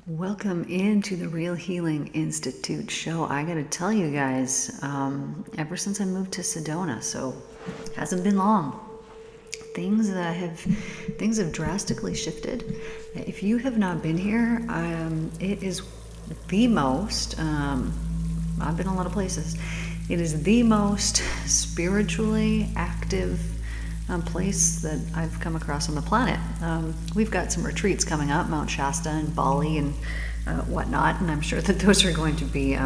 Welcome into the Real Healing Institute show. I gotta tell you guys, ever since I moved to Sedona, so hasn't been long, things have drastically shifted. If you have not been here, it is the most. I've been a lot of places. It is the most spiritually active place that I've come across on the planet. We've got some retreats coming up, Mount Shasta and Bali and whatnot, and I'm sure that those are going to be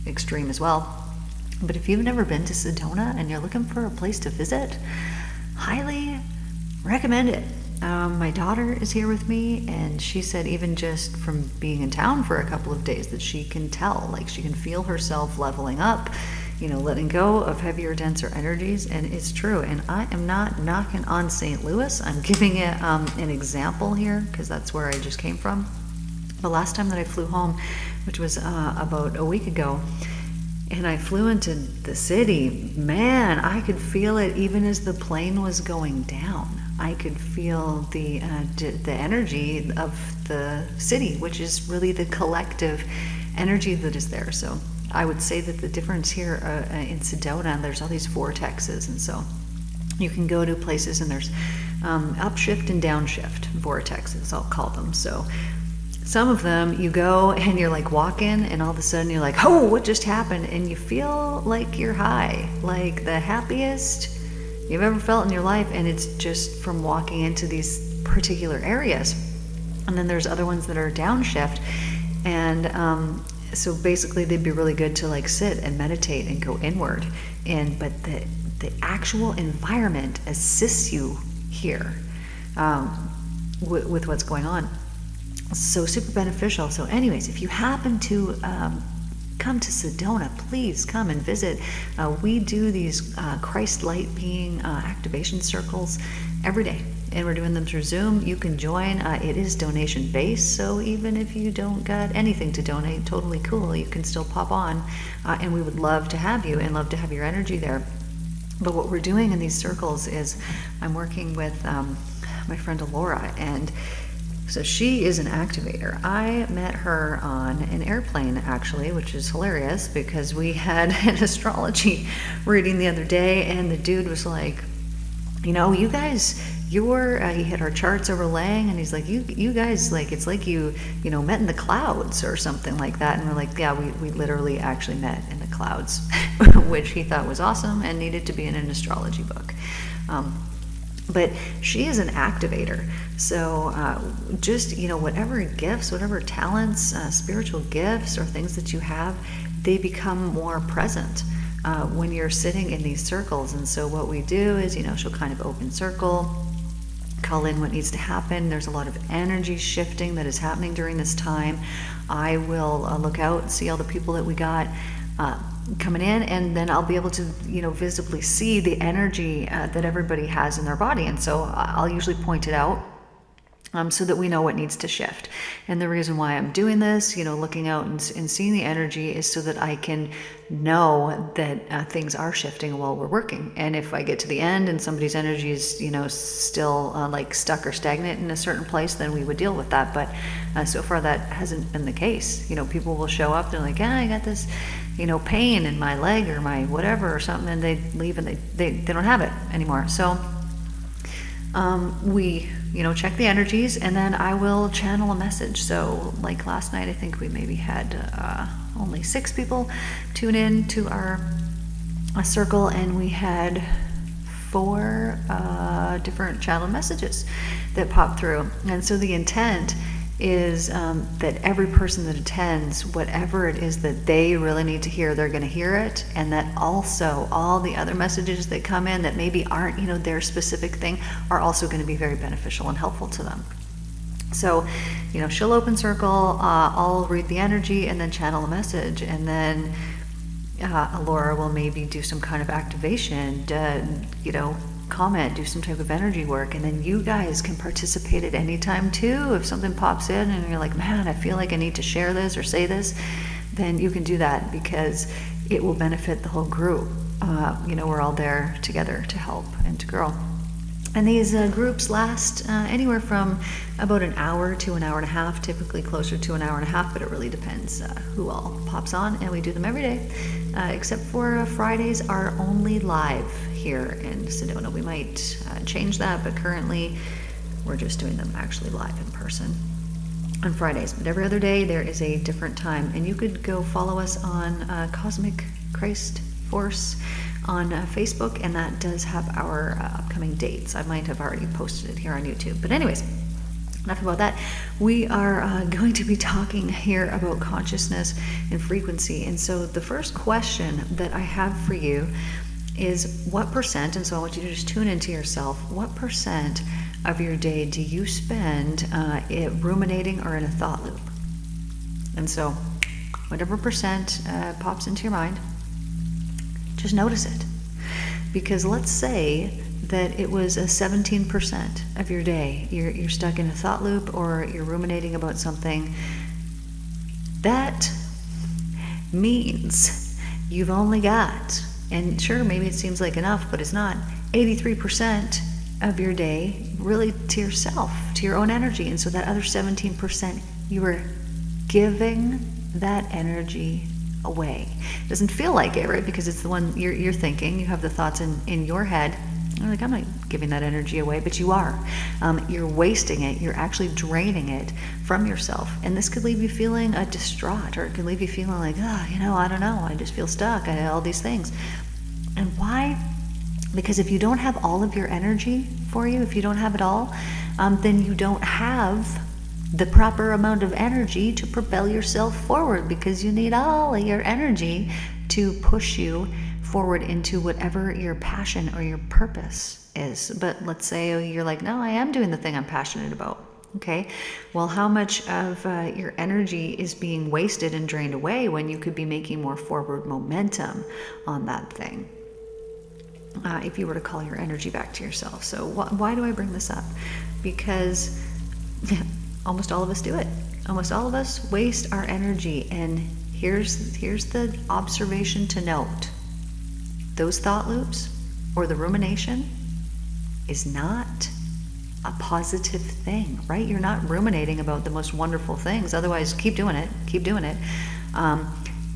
extreme as well. But if you've never been to Sedona and you're looking for a place to visit, highly recommend it. My daughter is here with me, and she said even just from being in town for a couple of days that she can tell, like she can feel herself leveling up, letting go of heavier, denser energies. And it's true. And I am not knocking on St. Louis. I'm giving it an example here because that's where I just came from. The last time that I flew home, which was about a week ago, and I flew into the city, man, I could feel it even as the plane was going down. I could feel the energy of the city, which is really the collective energy that is there. So I would say that the difference here in Sedona, there's all these vortexes, and so you can go to places and there's upshift and downshift vortexes, I'll call them. So some of them you go and you're like walking and all of a sudden you're like, oh, what just happened? And you feel like you're high, like the happiest you've ever felt in your life, and it's just from walking into these particular areas. And then there's other ones that are downshift, and so basically they'd be really good to like sit and meditate and go inward. But the actual environment assists you here with what's going on. So super beneficial. So anyways, if you happen to come to Sedona, please come and visit. We do these Christ light being activation circles every day, and we're doing them through Zoom. You can join. It is donation based, so even if you don't got anything to donate, totally cool, you can still pop on, and we would love to have you and love to have your energy there. But what we're doing in these circles is I'm working with my friend Alora, and so she is an activator. I met her on an airplane, actually, which is hilarious because we had an astrology reading the other day, and the dude was like, you guys, he had our charts overlaying, and he's like, you guys, like, it's like you met in the clouds or something like that. And we're like, yeah, we literally actually met in the clouds, which he thought was awesome and needed to be in an astrology book. But she is an activator. So just, whatever gifts, whatever talents, spiritual gifts or things that you have, they become more present when you're sitting in these circles. And so what we do is, she'll kind of open circle, call in what needs to happen. There's a lot of energy shifting that is happening during this time. I will look out and see all the people that we got coming in, and then I'll be able to visibly see the energy that everybody has in their body. And so I'll usually point it out so that we know what needs to shift. And the reason why I'm doing this, looking out and seeing the energy, is so that I can know that things are shifting while we're working. And if I get to the end and somebody's energy is still like stuck or stagnant in a certain place, then we would deal with that. But so far that hasn't been the case. People will show up, they're like, I got this pain in my leg or my whatever or something, and they leave and they don't have it anymore. So we check the energies, and then I will channel a message. So like last night, I think we maybe had only 6 people tune in to our circle, and we had 4 different channel messages that popped through. And so the intent is that every person that attends, whatever it is that they really need to hear, they're going to hear it, and that also all the other messages that come in that maybe aren't their specific thing are also going to be very beneficial and helpful to them. So she'll open circle, I'll read the energy and then channel a message, and then Alora will maybe do some kind of activation, comment, do some type of energy work, and then you guys can participate at any time too. If something pops in and you're like, man, I feel like I need to share this or say this, then you can do that, because it will benefit the whole group. We're all there together to help and to grow. And these groups last anywhere from about an hour to an hour and a half, typically closer to an hour and a half, but it really depends who all pops on. And we do them every day, except for Fridays are only live here in Sedona. We might change that, but currently we're just doing them actually live in person on Fridays. But every other day there is a different time. And you could go follow us on Cosmic Christ Force on Facebook, and that does have our upcoming dates. I might have already posted it here on YouTube. But anyways, enough about that. We are going to be talking here about consciousness and frequency. And so the first question that I have for you is what percent, and so I want you to just tune into yourself, what percent of your day do you spend ruminating or in a thought loop? And so whatever percent pops into your mind, just notice it. Because let's say that it was a 17% of your day you're stuck in a thought loop or you're ruminating about something. That means you've only got, and sure, maybe it seems like enough, but it's not, 83% of your day really to yourself, to your own energy. And so that other 17%, you are giving that energy away. It doesn't feel like it, right? Because it's the one you're thinking. You have the thoughts in your head. You're like, I'm not giving that energy away, but you are. You're wasting it. You're actually draining it from yourself. And this could leave you feeling distraught, or it could leave you feeling like, I don't know. I just feel stuck. All these things. And why? Because if you don't have all of your energy for you, if you don't have it all, then you don't have the proper amount of energy to propel yourself forward, because you need all of your energy to push you forward into whatever your passion or your purpose is. But let's say you're like, no, I am doing the thing I'm passionate about. Okay, well, how much of your energy is being wasted and drained away when you could be making more forward momentum on that thing? If you were to call your energy back to yourself. So why do I bring this up? Because almost all of us do it. Almost all of us waste our energy. And here's the observation to note. Those thought loops or the rumination is not a positive thing, right? You're not ruminating about the most wonderful things. Otherwise, keep doing it.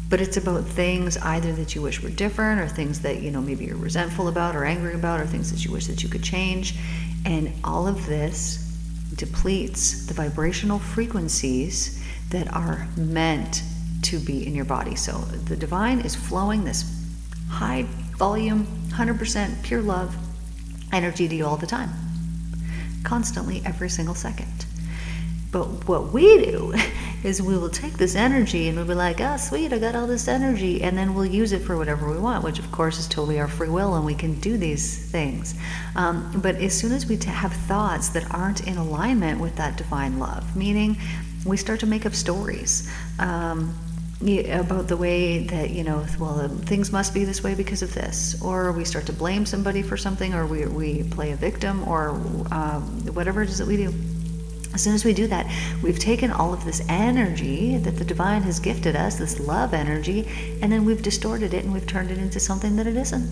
But it's about things either that you wish were different, or things that, maybe you're resentful about or angry about, or things that you wish that you could change. And all of this depletes the vibrational frequencies that are meant to be in your body. So the divine is flowing this high volume, 100% pure love energy to you all the time, constantly, every single second. But what we do is we will take this energy and we'll be like, sweet, I got all this energy, and then we'll use it for whatever we want, which of course is totally our free will, and we can do these things. But as soon as we have thoughts that aren't in alignment with that divine love, meaning we start to make up stories about the way that, things must be this way because of this, or we start to blame somebody for something, or we play a victim, or whatever it is that we do. As soon as we do that, we've taken all of this energy that the divine has gifted us, this love energy, and then we've distorted it and we've turned it into something that it isn't.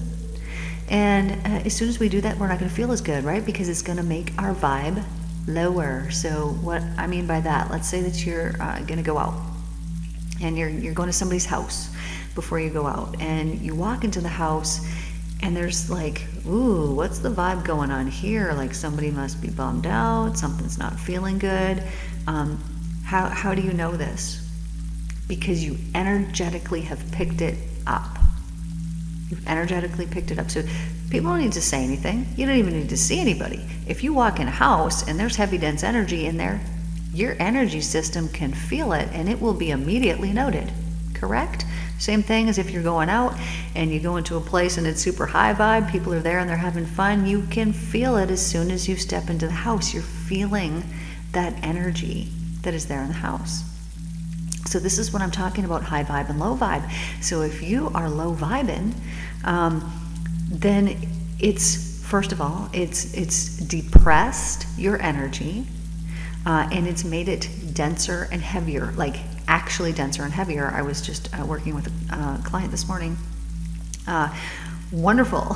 And as soon as we do that, we're not going to feel as good, right? Because it's going to make our vibe lower. So what I mean by that, let's say that you're going to go out and you're going to somebody's house before you go out, and you walk into the house and there's like, ooh, what's the vibe going on here? Like somebody must be bummed out, something's not feeling good. How do you know this? Because you energetically have picked it up. You've energetically picked it up. So people don't need to say anything. You don't even need to see anybody. If you walk in a house and there's heavy, dense energy in there, your energy system can feel it and it will be immediately noted. Correct? Same thing as if you're going out and you go into a place and it's super high vibe, people are there and they're having fun. You can feel it as soon as you step into the house. You're feeling that energy that is there in the house. So this is what I'm talking about, high vibe and low vibe. So if you are low vibing, then it's, first of all, it's depressed your energy, and it's made it denser and heavier, like actually denser and heavier. I was just working with a client this morning. Wonderful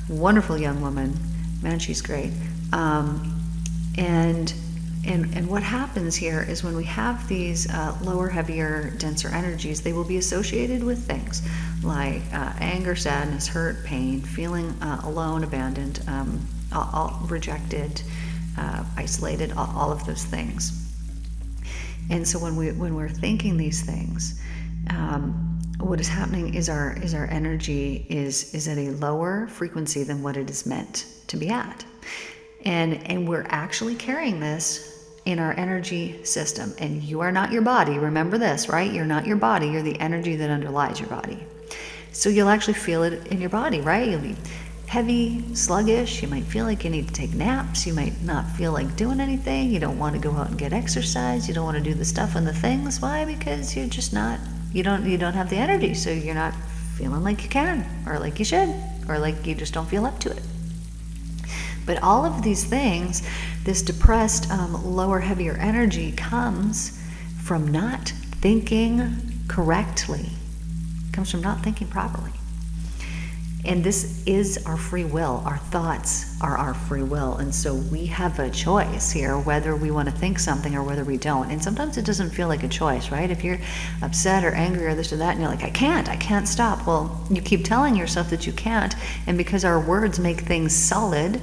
young woman. Man, she's great. And what happens here is when we have these lower, heavier, denser energies, they will be associated with things like anger, sadness, hurt, pain, feeling alone, abandoned, rejected, isolated, all of those things. And so when we're thinking these things, what is happening is our energy is at a lower frequency than what it is meant to be at. And we're actually carrying this in our energy system. And you are not your body. Remember this, right? You're not your body. You're the energy that underlies your body. So you'll actually feel it in your body, right? You'll be heavy, sluggish. You might feel like you need to take naps. You might not feel like doing anything. You don't want to go out and get exercise. You don't want to do the stuff and the things. Why? Because you're just not, you don't have the energy. So you're not feeling like you can, or like you should, or like you just don't feel up to it. But all of these things, this depressed, lower, heavier energy comes from not thinking correctly. It comes from not thinking properly. And this is our free will. Our thoughts are our free will. And so we have a choice here, whether we want to think something or whether we don't. And sometimes it doesn't feel like a choice, right? If you're upset or angry or this or that, and you're like, I can't stop. Well, you keep telling yourself that you can't. And because our words make things solid,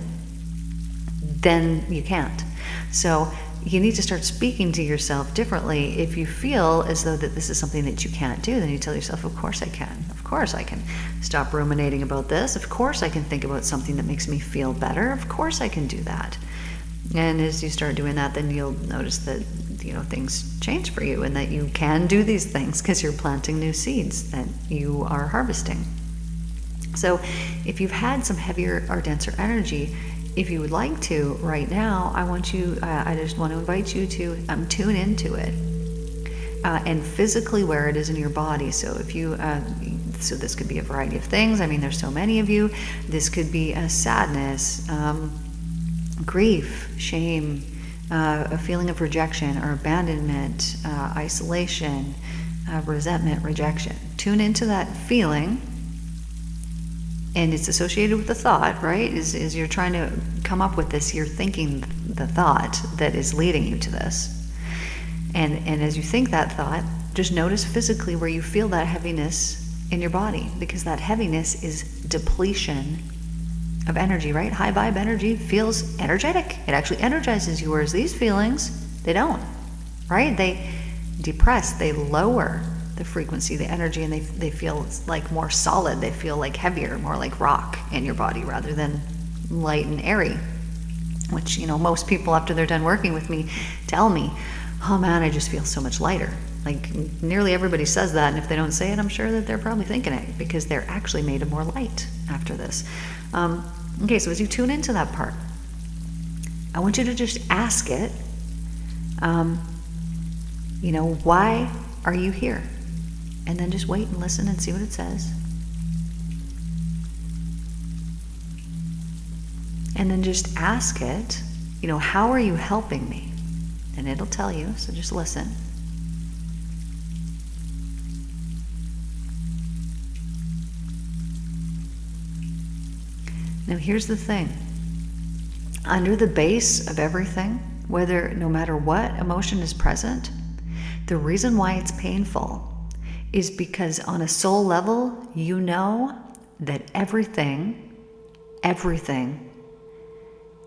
then you can't. So you need to start speaking to yourself differently. If you feel as though that this is something that you can't do, then you tell yourself, of course I can. Of course I can stop ruminating about this. Of course I can think about something that makes me feel better. Of course I can do that. And as you start doing that, then you'll notice that, things change for you and that you can do these things because you're planting new seeds that you are harvesting. So if you've had some heavier or denser energy, if you would like to right now, I just want to invite you to tune into it and physically where it is in your body. So if you, so this could be a variety of things. I mean, there's so many of you. This could be a sadness, grief, shame, a feeling of rejection or abandonment, isolation, resentment, rejection. Tune into that feeling. And it's associated with the thought, right? Is you're trying to come up with this, you're thinking the thought that is leading you to this. And as you think that thought, just notice physically where you feel that heaviness in your body, because that heaviness is depletion of energy, right? High vibe energy feels energetic. It actually energizes you, whereas these feelings, they don't, right? They depress, they lower the frequency, the energy, and they feel like more solid. They feel like heavier, more like rock in your body rather than light and airy, which, most people after they're done working with me tell me, oh man, I just feel so much lighter. Like nearly everybody says that, and if they don't say it, I'm sure that they're probably thinking it because they're actually made of more light after this. Okay, so as you tune into that part, I want you to just ask it, why are you here? And then just wait and listen and see what it says. And then just ask it, how are you helping me? And it'll tell you, so just listen. Now here's the thing. Under the base of everything, no matter what emotion is present, the reason why it's painful is because on a soul level, you know that everything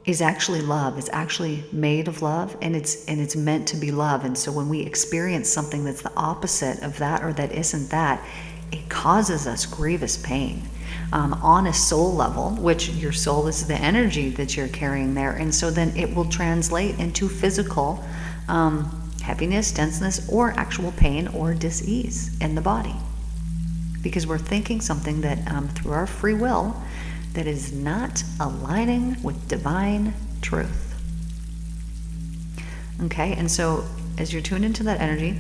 is actually love. It's actually made of love, and it's meant to be love. And so when we experience something that's the opposite of that or that isn't that, it causes us grievous pain. On a soul level, which your soul is the energy that you're carrying there, and so then it will translate into physical heaviness, denseness, or actual pain or dis-ease in the body. Because we're thinking something that, through our free will, that is not aligning with divine truth. Okay, and so as you're tuned into that energy,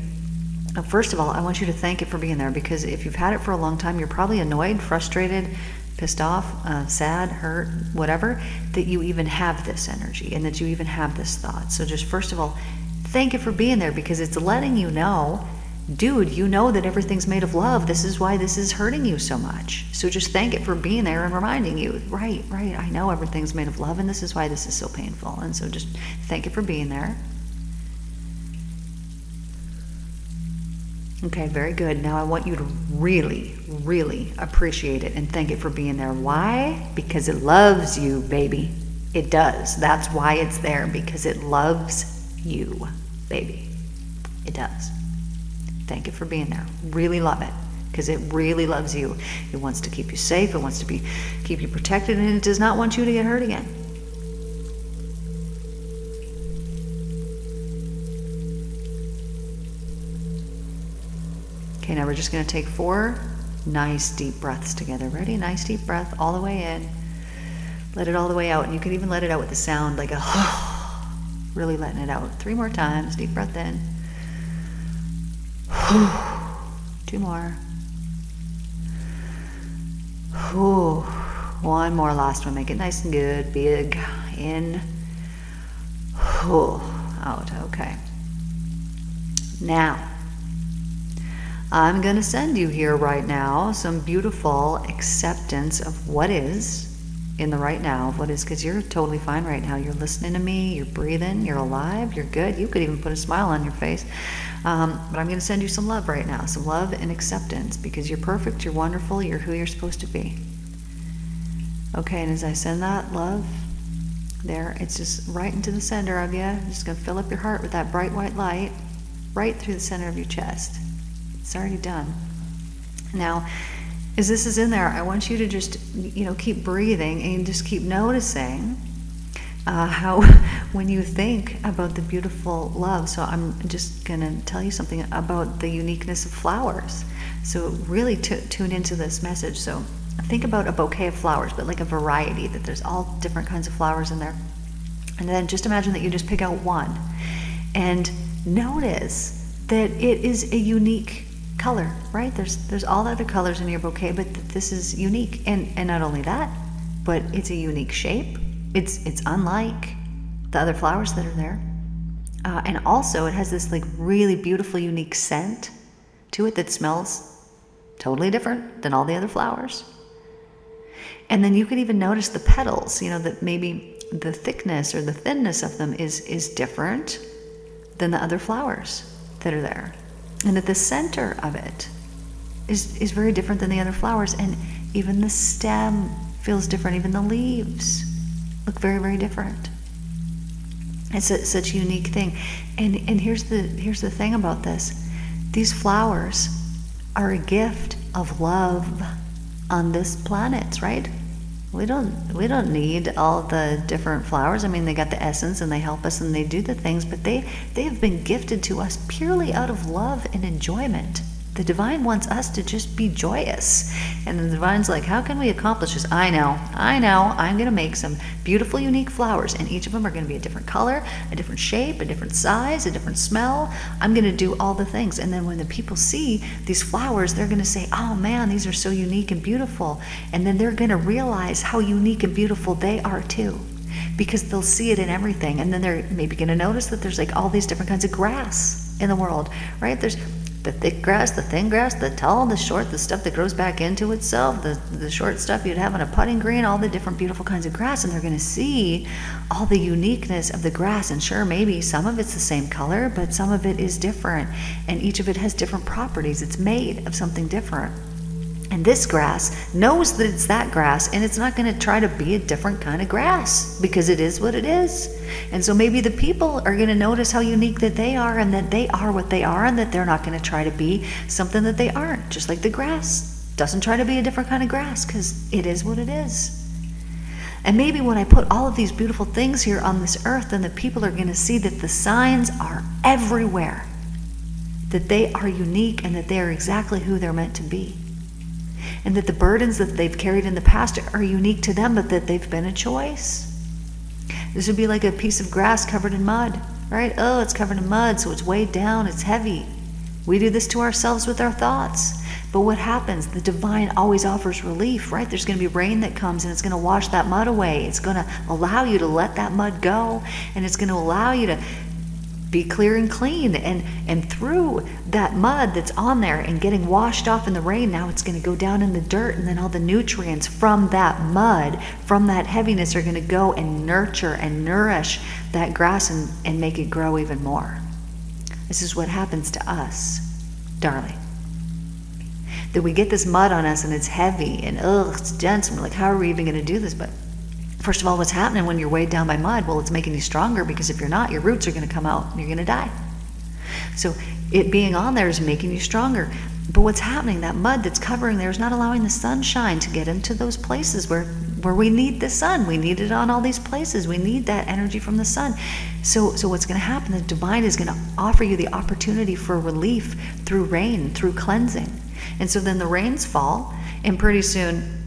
first of all, I want you to thank it for being there, because if you've had it for a long time, you're probably annoyed, frustrated, pissed off, sad, hurt, whatever, that you even have this energy and that you even have this thought. So just first of all, thank it for being there, because it's letting you know dude, you know that everything's made of love. This is why this is hurting you so much. So just thank it for being there and reminding you, right, I know everything's made of love, and this is why this is so painful. And so just thank it for being there. Okay, very good. Now I want you to really, really appreciate it and thank it for being there. Why? Because it loves you, baby. It does. That's why it's there, because it loves you, baby. It does. Thank it for being there. Really love it, because it really loves you. It wants to keep you safe. It wants to keep you protected, and it does not want you to get hurt again. Okay, now we're just going to take 4 nice deep breaths together. Ready? Nice deep breath all the way in. Let it all the way out, and you can even let it out with the sound like a really letting it out. 3 more times. Deep breath in. 2 more. 1 more, last one. Make it nice and good. Big. In. Out. Okay. Now, I'm going to send you here right now some beautiful acceptance of what is in the right now, of what is, because you're totally fine right now. You're listening to me, you're breathing, you're alive, you're good. You could even put a smile on your face. But I'm going to send you some love right now, some love and acceptance, because you're perfect, you're wonderful, you're who you're supposed to be. Okay, and as I send that love there, it's just right into the center of you. I'm just going to fill up your heart with that bright white light, right through the center of your chest. It's already done. Now, as this is in there, I want you to just, keep breathing and just keep noticing how when you think about the beautiful love. So I'm just going to tell you something about the uniqueness of flowers. So really tune into this message. So think about a bouquet of flowers, but like a variety, that there's all different kinds of flowers in there. And then just imagine that you just pick out one and notice that it is a unique color, right? There's all other colors in your bouquet, but this is unique. And not only that, but it's a unique shape. It's unlike the other flowers that are there. And also it has this like really beautiful, unique scent to it that smells totally different than all the other flowers. And then you can even notice the petals, that maybe the thickness or the thinness of them is different than the other flowers that are there. And that the center of it is very different than the other flowers. And even the stem feels different. Even the leaves look very, very different. It's such a unique thing. And here's the thing about this. These flowers are a gift of love on this planet, right? We don't need all the different flowers. I mean, they got the essence and they help us and they do the things, but they have been gifted to us purely out of love and enjoyment. The divine wants us to just be joyous. And the divine's like, how can we accomplish this? I know. I'm going to make some beautiful, unique flowers, and each of them are going to be a different color, a different shape, a different size, a different smell. I'm going to do all the things. And then when the people see these flowers, they're going to say, oh man, these are so unique and beautiful. And then they're going to realize how unique and beautiful they are too, because they'll see it in everything. And then they're maybe going to notice that there's like all these different kinds of grass in the world, right? There's the thick grass, the thin grass, the tall, the short, the stuff that grows back into itself, the short stuff you'd have on a putting green, all the different beautiful kinds of grass. And they're going to see all the uniqueness of the grass. And sure, maybe some of it's the same color, but some of it is different. And each of it has different properties. It's made of something different. And this grass knows that it's that grass, and it's not going to try to be a different kind of grass, because it is what it is. And so maybe the people are going to notice how unique that they are, and that they are what they are, and that they're not going to try to be something that they aren't. Just like the grass doesn't try to be a different kind of grass, because it is what it is. And maybe when I put all of these beautiful things here on this earth, then the people are going to see that the signs are everywhere, that they are unique and that they are exactly who they're meant to be. And that the burdens that they've carried in the past are unique to them, but that they've been a choice. This would be like a piece of grass covered in mud, right? Oh, it's covered in mud, so it's weighed down, it's heavy. We do this to ourselves with our thoughts. But what happens? The divine always offers relief, right? There's going to be rain that comes, and it's going to wash that mud away. It's going to allow you to let that mud go, and it's going to allow you to be clear and clean. And through that mud that's on there and getting washed off in the rain, now it's going to go down in the dirt, and then all the nutrients from that mud, from that heaviness, are going to go and nurture and nourish that grass and make it grow even more. This is what happens to us, darling. That we get this mud on us and it's heavy and it's dense, and we're like, how are we even going to do this? But first of all, what's happening when you're weighed down by mud? Well, it's making you stronger, because if you're not, your roots are going to come out and you're going to die. So it being on there is making you stronger. But what's happening, that mud that's covering there is not allowing the sunshine to get into those places where we need the sun. We need it on all these places. We need that energy from the sun. So what's going to happen, the divine is going to offer you the opportunity for relief through rain, through cleansing. And so then the rains fall, and pretty soon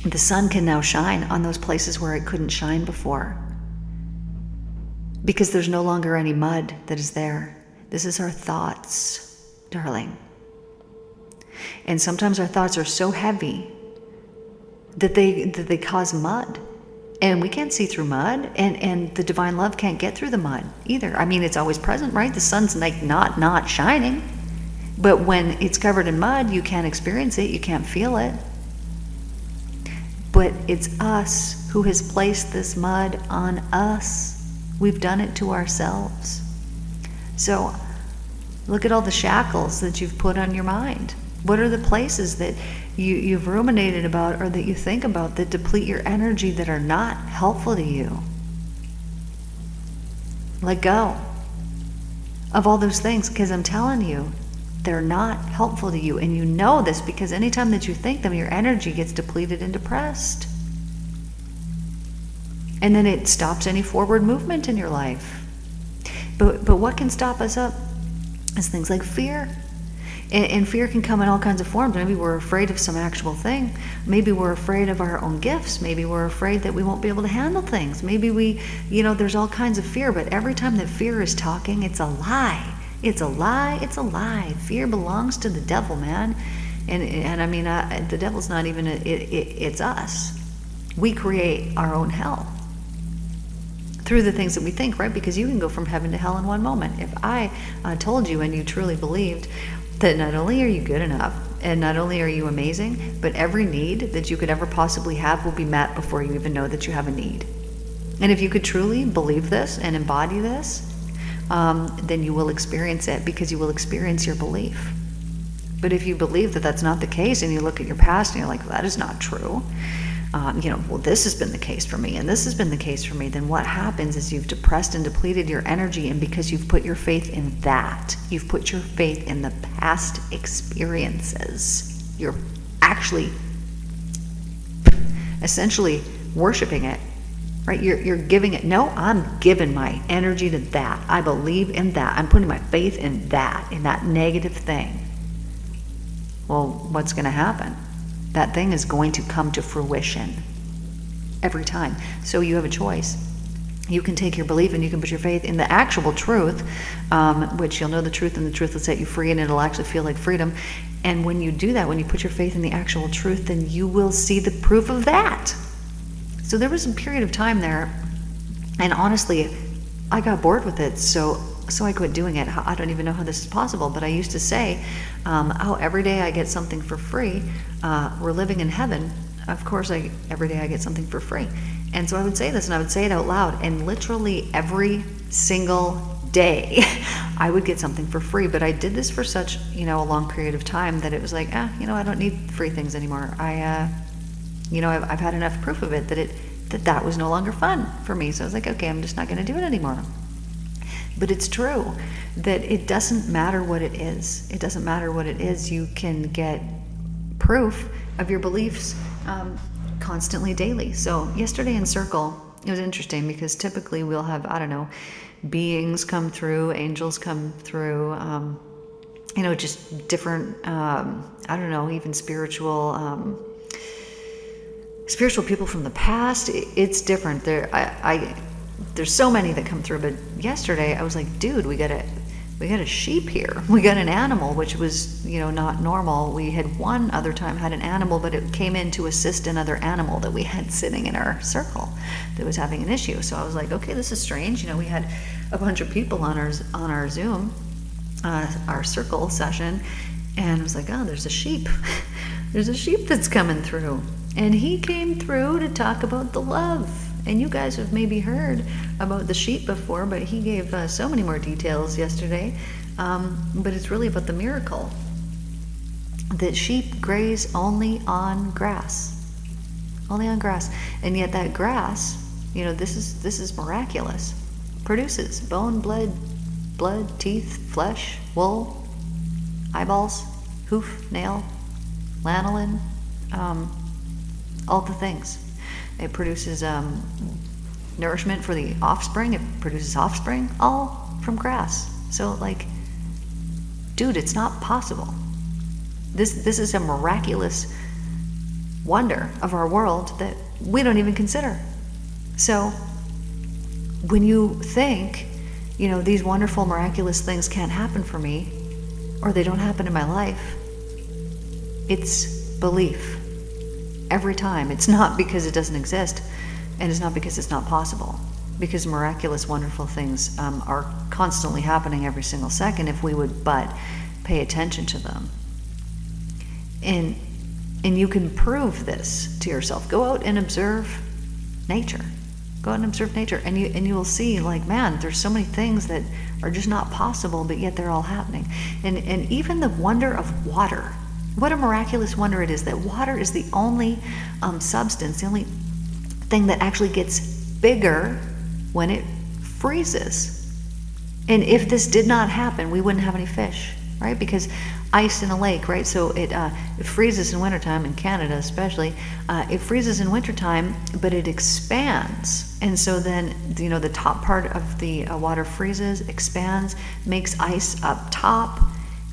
the sun can now shine on those places where it couldn't shine before, because there's no longer any mud that is there. This is our thoughts, darling. And sometimes our thoughts are so heavy that they cause mud, and we can't see through mud, and the divine love can't get through the mud either. I mean, it's always present, right? The sun's like not shining, but when it's covered in mud, you can't experience it, you can't feel it. But it's us who has placed this mud on us. We've done it to ourselves. So look at all the shackles that you've put on your mind. What are the places that you've ruminated about, or that you think about, that deplete your energy, that are not helpful to you? Let go of all those things, because I'm telling you, they're not helpful to you. And you know this because anytime that you think them, your energy gets depleted and depressed. And then it stops any forward movement in your life. But what can stop us up is things like fear. And fear can come in all kinds of forms. Maybe we're afraid of some actual thing. Maybe we're afraid of our own gifts. Maybe we're afraid that we won't be able to handle things. Maybe there's all kinds of fear. But every time that fear is talking, it's a lie. It's a lie. It's a lie. Fear belongs to the devil, man. And I mean, the devil's not even, it's us. We create our own hell through the things that we think, right? Because you can go from heaven to hell in one moment. If I told you and you truly believed that not only are you good enough, and not only are you amazing, but every need that you could ever possibly have will be met before you even know that you have a need. And if you could truly believe this and embody this, then you will experience it, because you will experience your belief. But if you believe that that's not the case, and you look at your past and you're like, well, that is not true, well, this has been the case for me, and this has been the case for me, then what happens is you've depressed and depleted your energy. And because you've put your faith in that, you've put your faith in the past experiences, you're actually essentially worshiping it. Right? You're giving it. No, I'm giving my energy to that. I believe in that. I'm putting my faith in that negative thing. Well, what's going to happen? That thing is going to come to fruition every time. So you have a choice. You can take your belief and you can put your faith in the actual truth, which you'll know the truth, and the truth will set you free, and it'll actually feel like freedom. And when you do that, when you put your faith in the actual truth, then you will see the proof of that. So there was a period of time there, and honestly, I got bored with it, so I quit doing it. I don't even know how this is possible, but I used to say, every day I get something for free. We're living in heaven. Of course, every day I get something for free. And so I would say this, and I would say it out loud, and literally every single day I would get something for free. But I did this for such, a long period of time that it was like, I don't need free things anymore. I've had enough proof of it that was no longer fun for me. So I was like, okay, I'm just not going to do it anymore. But it's true that it doesn't matter what it is. It doesn't matter what it is. You can get proof of your beliefs constantly, daily. So yesterday in Circle, it was interesting because typically we'll have, beings come through, angels come through, just different, even spiritual people from the past. It's different. There's so many that come through, but yesterday I was like, dude, we got a sheep here. We got an animal, which was, not normal. We had one other time had an animal, but it came in to assist another animal that we had sitting in our circle that was having an issue. So I was like, okay, this is strange. We had a bunch of people on our Zoom, our circle session, and I was like, oh, there's a sheep. There's a sheep that's coming through. And he came through to talk about the love. And you guys have maybe heard about the sheep before, but he gave so many more details yesterday. But it's really about the miracle that sheep graze only on grass. Only on grass. And yet that grass, this is miraculous. Produces bone, blood, teeth, flesh, wool, eyeballs, hoof, nail, lanolin, all the things. It produces nourishment for the offspring. It produces offspring, all from grass. So, dude, it's not possible. This is a miraculous wonder of our world that we don't even consider. So, when you think, these wonderful, miraculous things can't happen for me, or they don't happen in my life, it's belief. Every time. It's not because it doesn't exist, and it's not because it's not possible. Because miraculous, wonderful things are constantly happening every single second if we would but pay attention to them. And you can prove this to yourself. Go out and observe nature. Go out and observe nature, and you will see, man, there's so many things that are just not possible, but yet they're all happening. And even the wonder of water. What a miraculous wonder it is that water is the only substance, the only thing that actually gets bigger when it freezes. And if this did not happen, we wouldn't have any fish, right? Because ice in a lake, right? So it freezes in wintertime, in Canada especially. It freezes in wintertime, but it expands. And so then, the top part of the water freezes, expands, makes ice up top,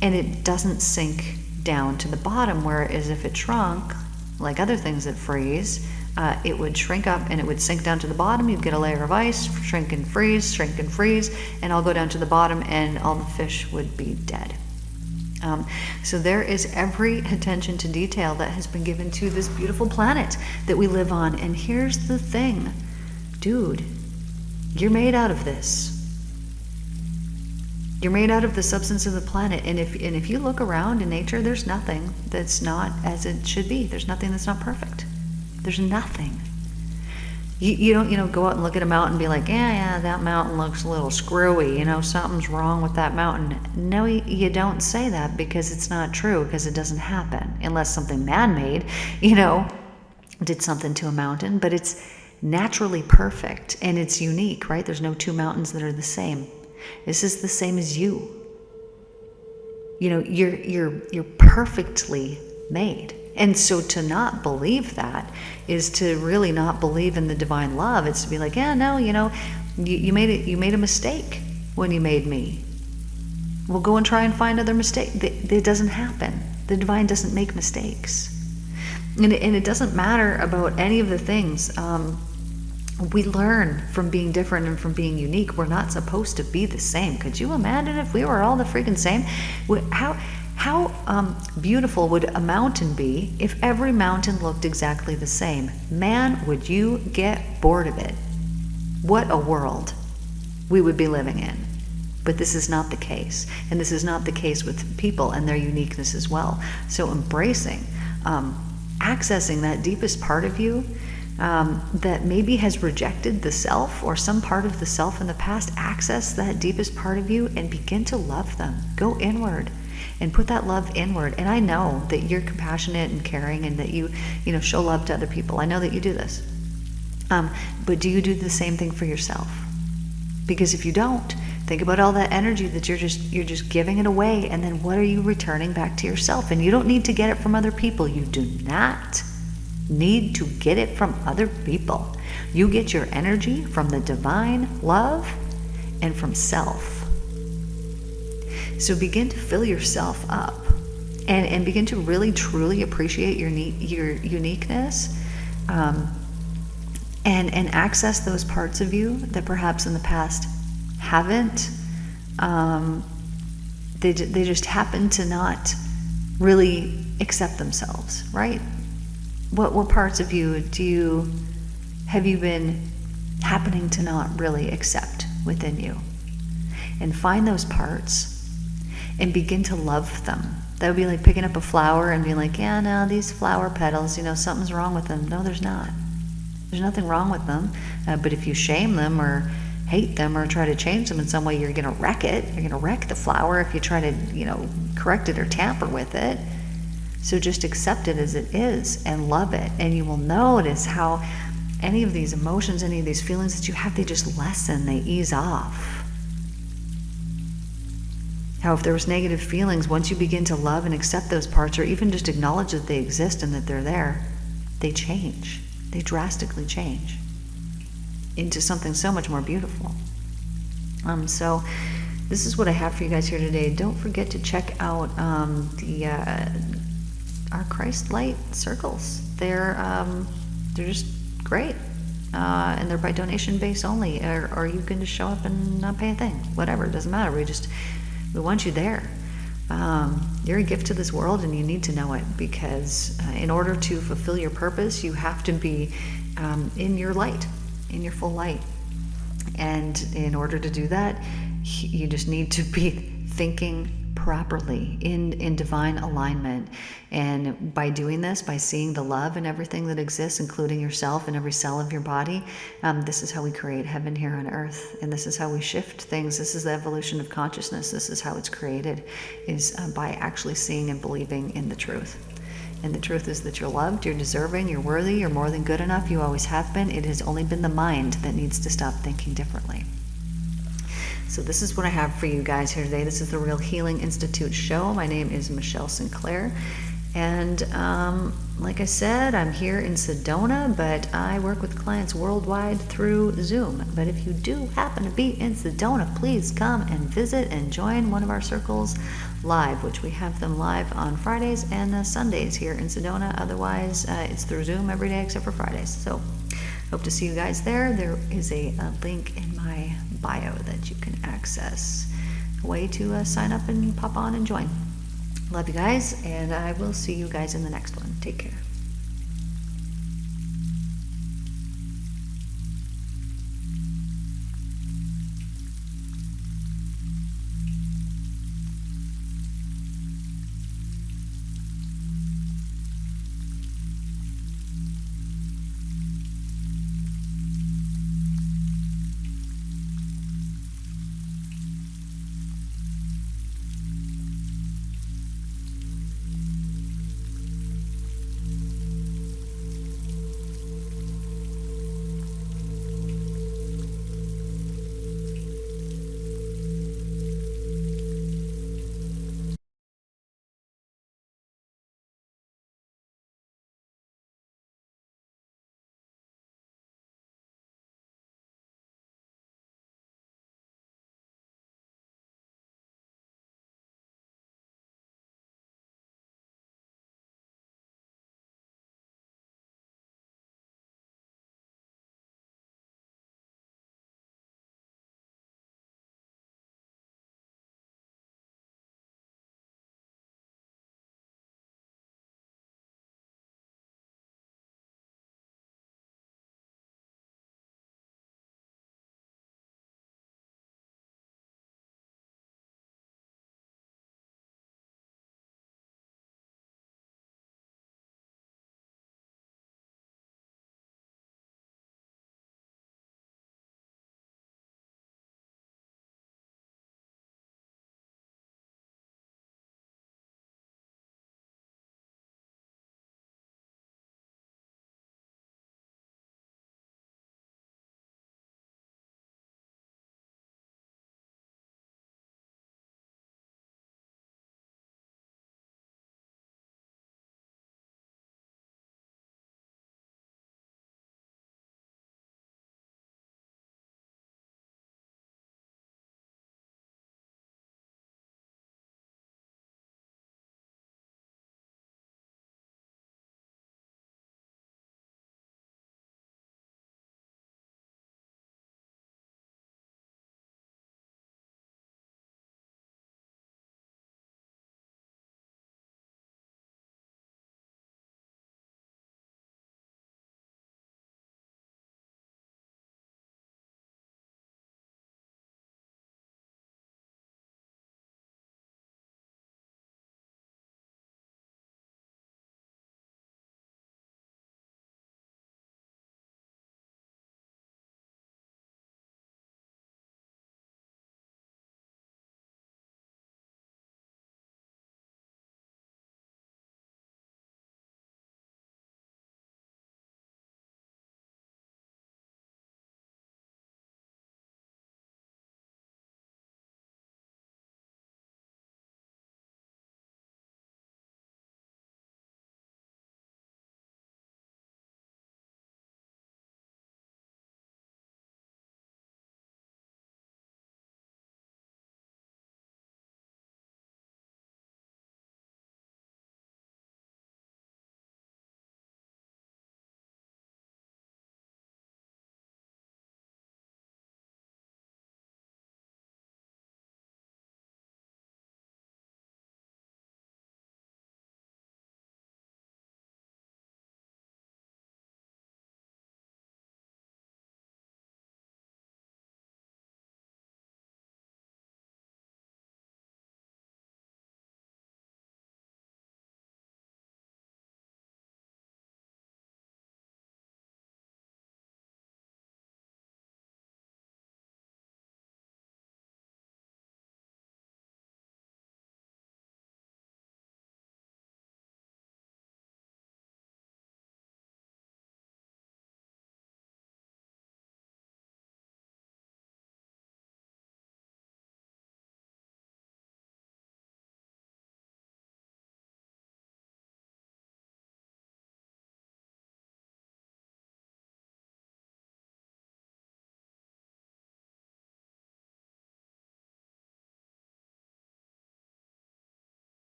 and it doesn't sink down to the bottom, whereas if it shrunk, like other things that freeze, it would shrink up and it would sink down to the bottom. You'd get a layer of ice, shrink and freeze, and all go down to the bottom, and all the fish would be dead. So there is every attention to detail that has been given to this beautiful planet that we live on. And here's the thing, dude, you're made out of this. You're made out of the substance of the planet, and if you look around in nature, there's nothing that's not as it should be. There's nothing that's not perfect. There's nothing. You don't go out and look at a mountain and be like, yeah, that mountain looks a little screwy. Something's wrong with that mountain. No, you don't say that, because it's not true, because it doesn't happen unless something man-made, did something to a mountain. But it's naturally perfect and it's unique, right? There's no two mountains that are the same. This is the same as you. You're perfectly made. And so to not believe that is to really not believe in the divine love. It's to be like, yeah, no, you made a mistake when you made me. We'll go and try and find other mistakes. It doesn't happen. The divine doesn't make mistakes. And it doesn't matter about any of the things. We learn from being different and from being unique. We're not supposed to be the same. Could you imagine if we were all the freaking same? How beautiful would a mountain be if every mountain looked exactly the same? Man, would you get bored of it? What a world we would be living in. But this is not the case. And this is not the case with people and their uniqueness as well. So embracing, accessing that deepest part of you, that maybe has rejected the self or some part of the self in the past, access that deepest part of you and begin to love them. Go inward and put that love inward. And I know that you're compassionate and caring and that you show love to other people. I know that you do this. But do you do the same thing for yourself? Because if you don't, think about all that energy that you're just giving it away, and then what are you returning back to yourself? And you don't need to get it from other people. You do not need to get it from other people. You get your energy from the divine love and from self. So begin to fill yourself up and begin to really truly appreciate your uniqueness, and access those parts of you that perhaps in the past haven't. They just happen to not really accept themselves, right? What parts of you have you been happening to not really accept within you? and find those parts and begin to love them. That would be like picking up a flower and being like, yeah, no, these flower petals, something's wrong with them. No, there's not. There's nothing wrong with them. But if you shame them or hate them or try to change them in some way, you're going to wreck it. You're going to wreck the flower if you try to, correct it or tamper with it. So just accept it as it is and love it. And you will notice how any of these emotions, any of these feelings that you have, they just lessen, they ease off. How if there was negative feelings, once you begin to love and accept those parts, or even just acknowledge that they exist and that they're there, they change. They drastically change into something so much more beautiful. So this is what I have for you guys here today. Don't forget to check out our Christ Light circles. They're just great. And they're by donation base only, or you can just show up and not pay a thing. Whatever, it doesn't matter. We want you there. You're a gift to this world, and you need to know it, because in order to fulfill your purpose, you have to be in your light, in your full light. And in order to do that, you just need to be thinking properly in divine alignment. And by doing this, by seeing the love in everything that exists, including yourself and every cell of your body, this is how we create heaven here on earth. And this is how we shift things. This is the evolution of consciousness. This is how it's created, is by actually seeing and believing in the truth. And the truth is that you're loved, you're deserving, you're worthy, you're more than good enough, you always have been. It has only been the mind that needs to stop thinking differently. So this is what I have for you guys here today. This is the Real Healing Institute show. My name is Michelle Sinclair. And like I said, I'm here in Sedona, but I work with clients worldwide through Zoom. But if you do happen to be in Sedona, please come and visit and join one of our circles live, which we have them live on Fridays and Sundays here in Sedona. Otherwise, it's through Zoom every day except for Fridays. So hope to see you guys there. There is a link in my bio that you can access, a way to sign up and pop on and join. Love you guys, and I will see you guys in the next one. Take care.